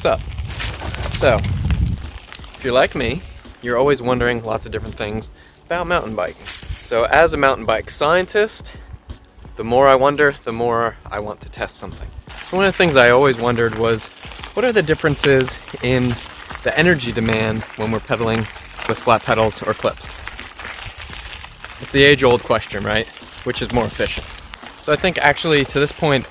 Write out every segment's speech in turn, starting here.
what's up? So, if you're like me, you're always wondering lots of different things about mountain biking. So as a mountain bike scientist, the more I wonder, the more I want to test something. So one of the things I always wondered was, what are the differences in the energy demand when we're pedaling with flat pedals or clips? It's the age-old question, right? Which is more efficient? So I think actually to this point,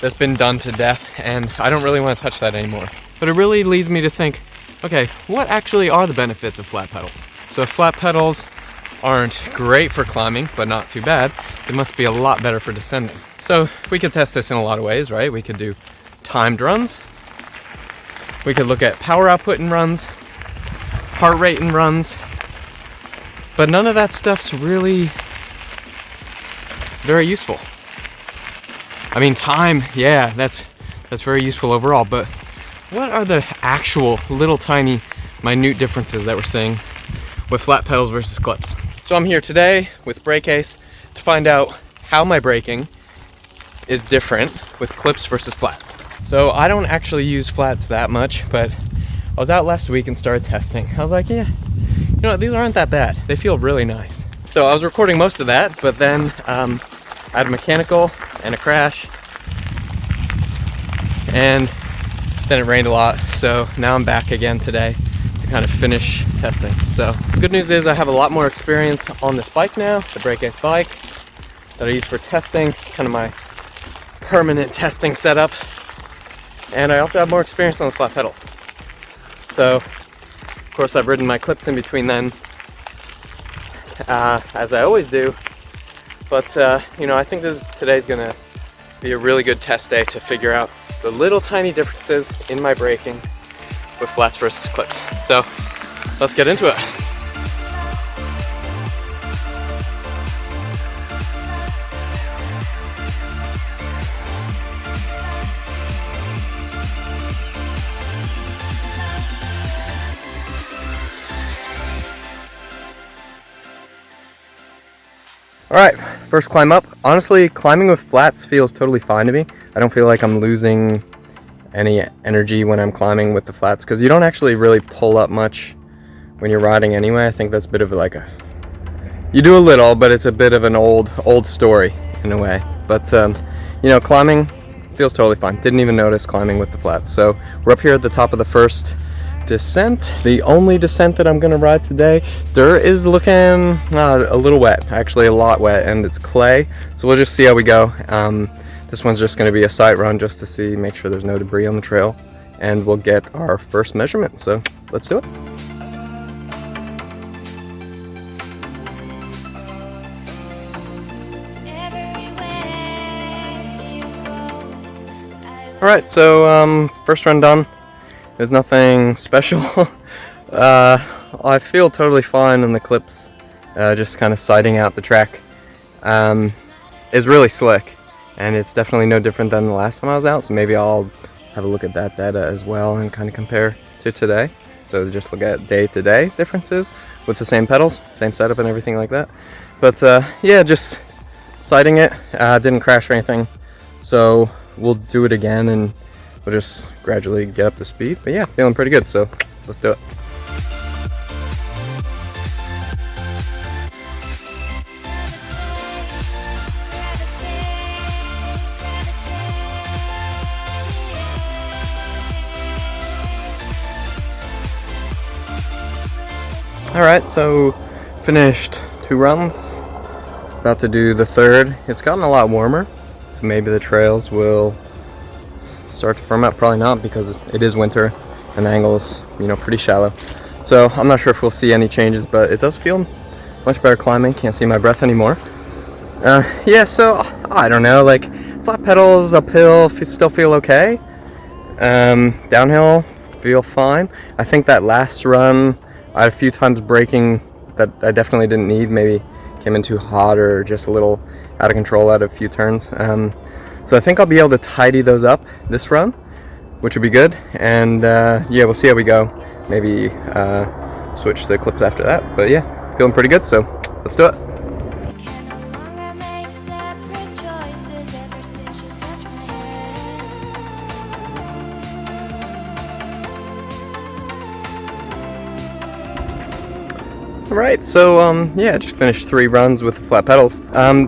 that's been done to death, and I don't really want to touch that anymore. But it really leads me to think, okay, what actually are the benefits of flat pedals? So if flat pedals aren't great for climbing, but not too bad, they must be a lot better for descending. So we could test this in a lot of ways, right? We could do timed runs. We could look at power output in runs, heart rate in runs, but none of that stuff's really very useful. I mean, time, yeah, that's very useful overall, but what are the actual little tiny minute differences that we're seeing with flat pedals versus clips? So I'm here today with BrakeAce to find out how my braking is different with clips versus flats. So I don't actually use flats that much, but I was out last week and started testing. I was like, yeah, you know what, these aren't that bad. They feel really nice. So I was recording most of that, but then I had a mechanical and a crash, and then it rained a lot, so now I'm back again today to kind of finish testing. So the good news is I have a lot more experience on this bike now, the BrakeAce bike that I use for testing. It's kind of my permanent testing setup, and I also have more experience on the flat pedals. So of course I've ridden my clips in between then, as I always do. But you know, I think today's gonna be a really good test day to figure out the little tiny differences in my braking with flats versus clips. So let's get into it. Alright, first climb up. Honestly, climbing with flats feels totally fine to me. I don't feel like I'm losing any energy when I'm climbing with the flats, because you don't actually really pull up much when you're riding anyway. I think that's a bit of like you do a little, but it's a bit of an old story in a way. But you know, climbing feels totally fine. Didn't even notice climbing with the flats. So we're up here at the top of the first descent, the only descent that I'm gonna ride today. Dirt is looking a little wet, actually a lot wet, and it's clay, so we'll just see how we go. This one's just gonna be a sight run just to see, make sure there's no debris on the trail, and we'll get our first measurement, so let's do it. Alright, so first run done. There's nothing special. I feel totally fine in the clips, just kind of sighting out the track. Is really slick, and it's definitely no different than the last time I was out, so maybe I'll have a look at that data as well and kind of compare to today. So just look at day-to-day differences with the same pedals, same setup and everything like that. But yeah, just sighting it, didn't crash or anything, so we'll do it again and we'll just gradually get up to speed. But yeah, feeling pretty good, so let's do it. Alright, so finished 2 runs. About to do the third. It's gotten a lot warmer, so maybe the trails will start to firm up. Probably not, because it is winter and the angle is, you know, pretty shallow. So I'm not sure if we'll see any changes, but it does feel much better climbing. Can't see my breath anymore. Yeah, so I don't know, like flat pedals uphill still feel okay. Downhill feel fine. I think that last run I had a few times braking that I definitely didn't need. Maybe came in too hot or just a little out of control at a few turns. So I think I'll be able to tidy those up this run, which would be good. And yeah, we'll see how we go. Maybe switch to the clips after that. But yeah, feeling pretty good, so let's do it. Right, so yeah, I just finished 3 runs with the flat pedals.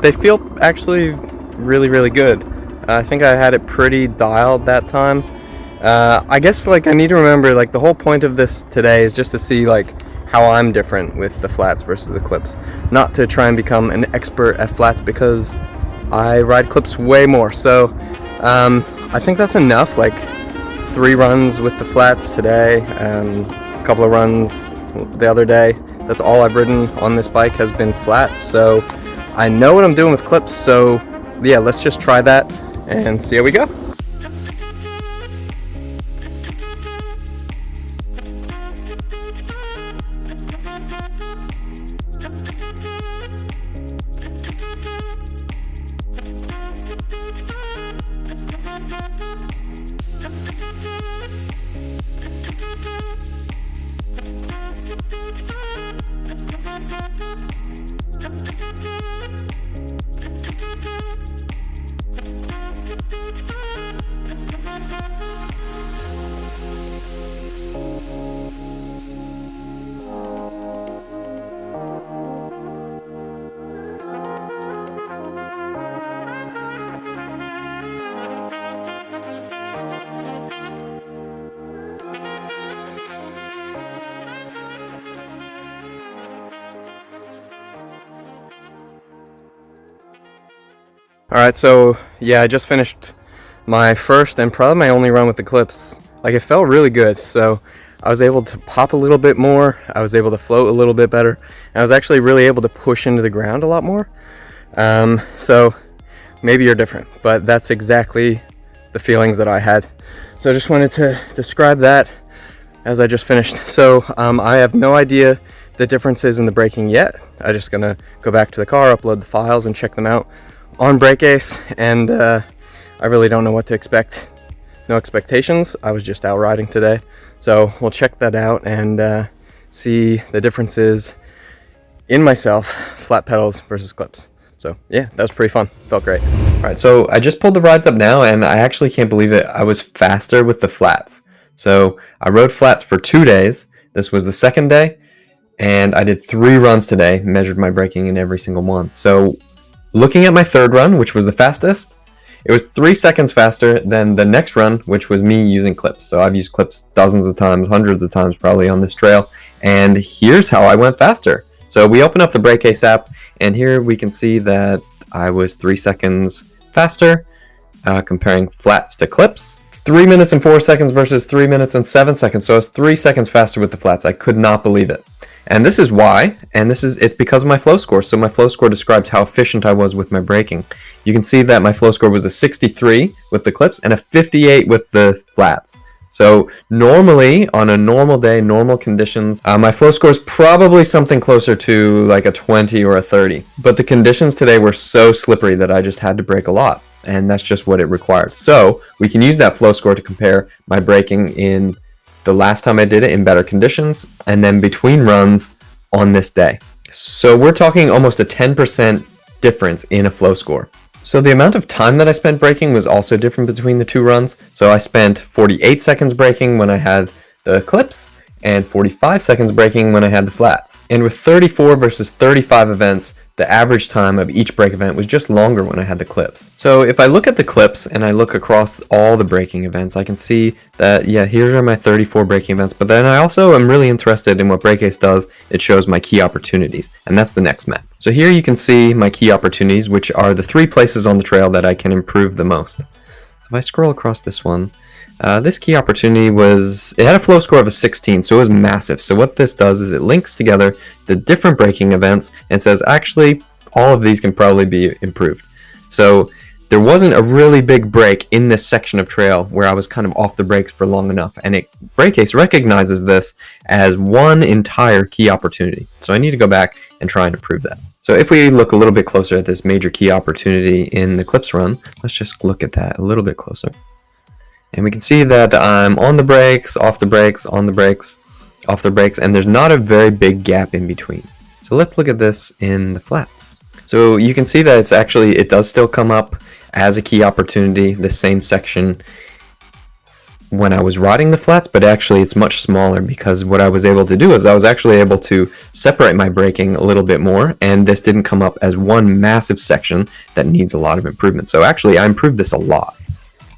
They feel actually really good. I think I had it pretty dialed that time. I guess like I need to remember, like, the whole point of this today is just to see like how I'm different with the flats versus the clips. Not to try and become an expert at flats, because I ride clips way more. So I think that's enough. Like 3 runs with the flats today, a couple of runs the other day. That's all I've ridden on this bike has been flats. So I know what I'm doing with clips. So yeah, let's just try that and see how we go. Alright, so yeah, I just finished my first and probably my only run with the clips. Like, it felt really good, so I was able to pop a little bit more, I was able to float a little bit better, and I was actually really able to push into the ground a lot more. So maybe you're different, but that's exactly the feelings that I had. So I just wanted to describe that as I just finished. So I have no idea the differences in the braking yet. I'm just gonna go back to the car, upload the files, and check them out on BrakeAce, and I really don't know what to expect. No expectations. I was just out riding today, so we'll check that out and see the differences in myself, flat pedals versus clips. So yeah, that was pretty fun. Felt great. All right, so I just pulled the rides up now, and I actually can't believe it. I was faster with the flats. So I rode flats for 2 days. This was the second day, and I did 3 runs today, measured my braking in every single one. So looking at my third run, which was the fastest, it was 3 seconds faster than the next run, which was me using clips. So I've used clips dozens of times, hundreds of times probably on this trail, and here's how I went faster. So we open up the BrakeAce app, and here we can see that I was 3 seconds faster, comparing flats to clips. 3 minutes and 4 seconds versus 3 minutes and 7 seconds. So I was 3 seconds faster with the flats. I could not believe it. And this is why, and it's because of my flow score. So my flow score describes how efficient I was with my braking. You can see that my flow score was a 63 with the clips and a 58 with the flats. So normally, on a normal day, normal conditions, my flow score is probably something closer to like a 20 or a 30. But the conditions today were so slippery that I just had to brake a lot. And that's just what it required. So we can use that flow score to compare my braking in the last time I did it in better conditions, and then between runs on this day. So we're talking almost a 10% difference in a flow score. So the amount of time that I spent braking was also different between the 2 runs. So I spent 48 seconds braking when I had the clips, and 45 seconds braking when I had the flats. And with 34 versus 35 events, the average time of each brake event was just longer when I had the clips. So if I look at the clips and I look across all the braking events, I can see that, yeah, here are my 34 braking events, but then I also am really interested in what BrakeAce does. It shows my key opportunities, and that's the next map. So here you can see my key opportunities, which are the 3 places on the trail that I can improve the most. So if I scroll across this one, this key opportunity it had a flow score of a 16, so it was massive. So what this does is it links together the different braking events and says, actually, all of these can probably be improved. So there wasn't a really big break in this section of trail where I was kind of off the brakes for long enough, and BrakeAce recognizes this as one entire key opportunity. So I need to go back and try and improve that. So if we look a little bit closer at this major key opportunity in the clips run, let's just look at that a little bit closer. And we can see that I'm on the brakes, off the brakes, on the brakes, off the brakes, and there's not a very big gap in between. So let's look at this in the flats. So you can see that it does still come up as a key opportunity, the same section when I was riding the flats, but actually it's much smaller because what I was able to do is I was actually able to separate my braking a little bit more, and this didn't come up as one massive section that needs a lot of improvement. So actually I improved this a lot.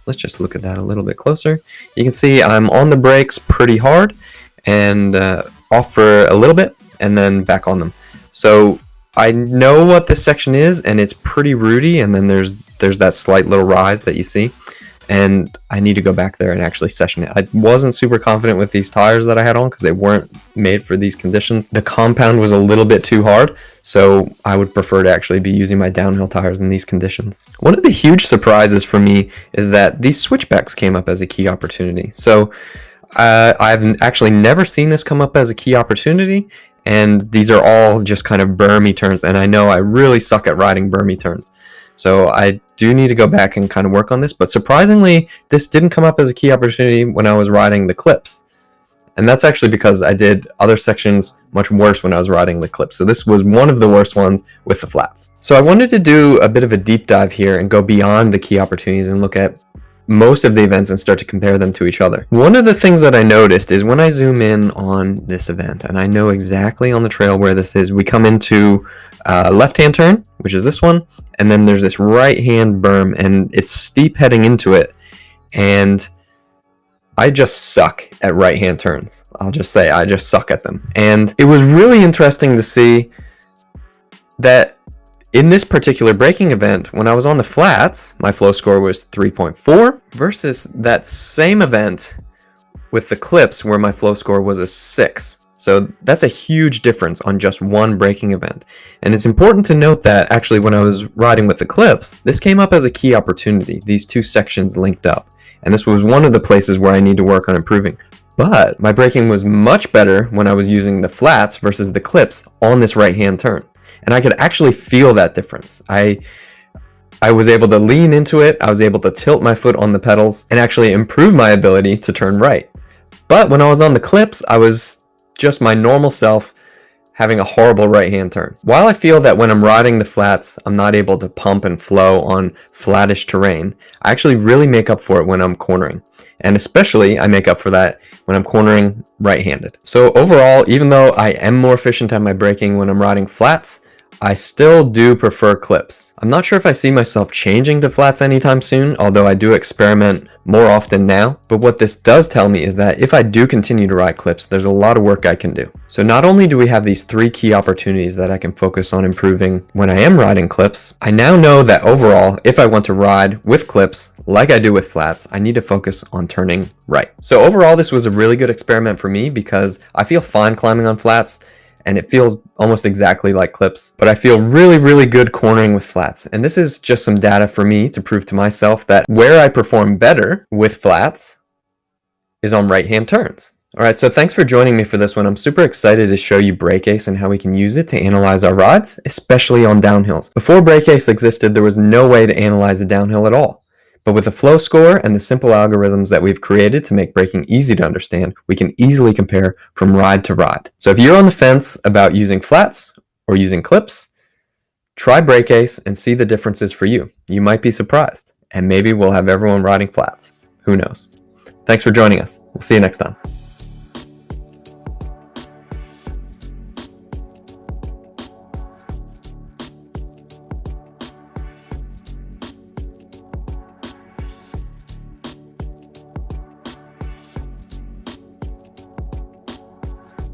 Let's just look at that a little bit closer. You can see I'm on the brakes pretty hard and off for a little bit and then back on them. So I know what this section is, and it's pretty rooty, and then there's that slight little rise that you see, and I need to go back there and actually session it. I wasn't super confident with these tires that I had on because they weren't made for these conditions. The compound was a little bit too hard, so I would prefer to actually be using my downhill tires in these conditions. One of the huge surprises for me is that these switchbacks came up as a key opportunity. So I've actually never seen this come up as a key opportunity, and these are all just kind of bermy turns, and I know I really suck at riding bermy turns. So I do need to go back and kind of work on this, but surprisingly, this didn't come up as a key opportunity when I was riding the clips. And that's actually because I did other sections much worse when I was riding the clips. So this was one of the worst ones with the flats. So I wanted to do a bit of a deep dive here and go beyond the key opportunities and look at most of the events and start to compare them to each other. One of the things that I noticed is when I zoom in on this event, and I know exactly on the trail where this is, we come into a left-hand turn, which is this one, and then there's this right-hand berm, and it's steep heading into it, and I just suck at right-hand turns. I'll just say I just suck at them. And it was really interesting to see that in this particular braking event, when I was on the flats, my flow score was 3.4 versus that same event with the clips where my flow score was a 6. So that's a huge difference on just one braking event. And it's important to note that actually when I was riding with the clips, this came up as a key opportunity. These two sections linked up. And this was one of the places where I need to work on improving. But my braking was much better when I was using the flats versus the clips on this right-hand turn. And I could actually feel that difference. I was able to lean into it, I was able to tilt my foot on the pedals and actually improve my ability to turn right. But when I was on the clips, I was just my normal self having a horrible right-hand turn. While I feel that when I'm riding the flats, I'm not able to pump and flow on flattish terrain, I actually really make up for it when I'm cornering. And especially, I make up for that when I'm cornering right-handed. So overall, even though I am more efficient at my braking when I'm riding flats, I still do prefer clips. I'm not sure if I see myself changing to flats anytime soon, although I do experiment more often now. But what this does tell me is that if I do continue to ride clips, there's a lot of work I can do. So not only do we have these 3 key opportunities that I can focus on improving when I am riding clips, I now know that overall, if I want to ride with clips, like I do with flats, I need to focus on turning right. So overall, this was a really good experiment for me because I feel fine climbing on flats, and it feels almost exactly like clips, but I feel really, really good cornering with flats. And this is just some data for me to prove to myself that where I perform better with flats is on right-hand turns. All right, so thanks for joining me for this one. I'm super excited to show you BrakeAce and how we can use it to analyze our rides, especially on downhills. Before BrakeAce existed, there was no way to analyze a downhill at all. But with the flow score and the simple algorithms that we've created to make braking easy to understand, we can easily compare from ride to ride. So if you're on the fence about using flats or using clips, try BrakeAce and see the differences for you. You might be surprised, and maybe we'll have everyone riding flats. Who knows? Thanks for joining us. We'll see you next time.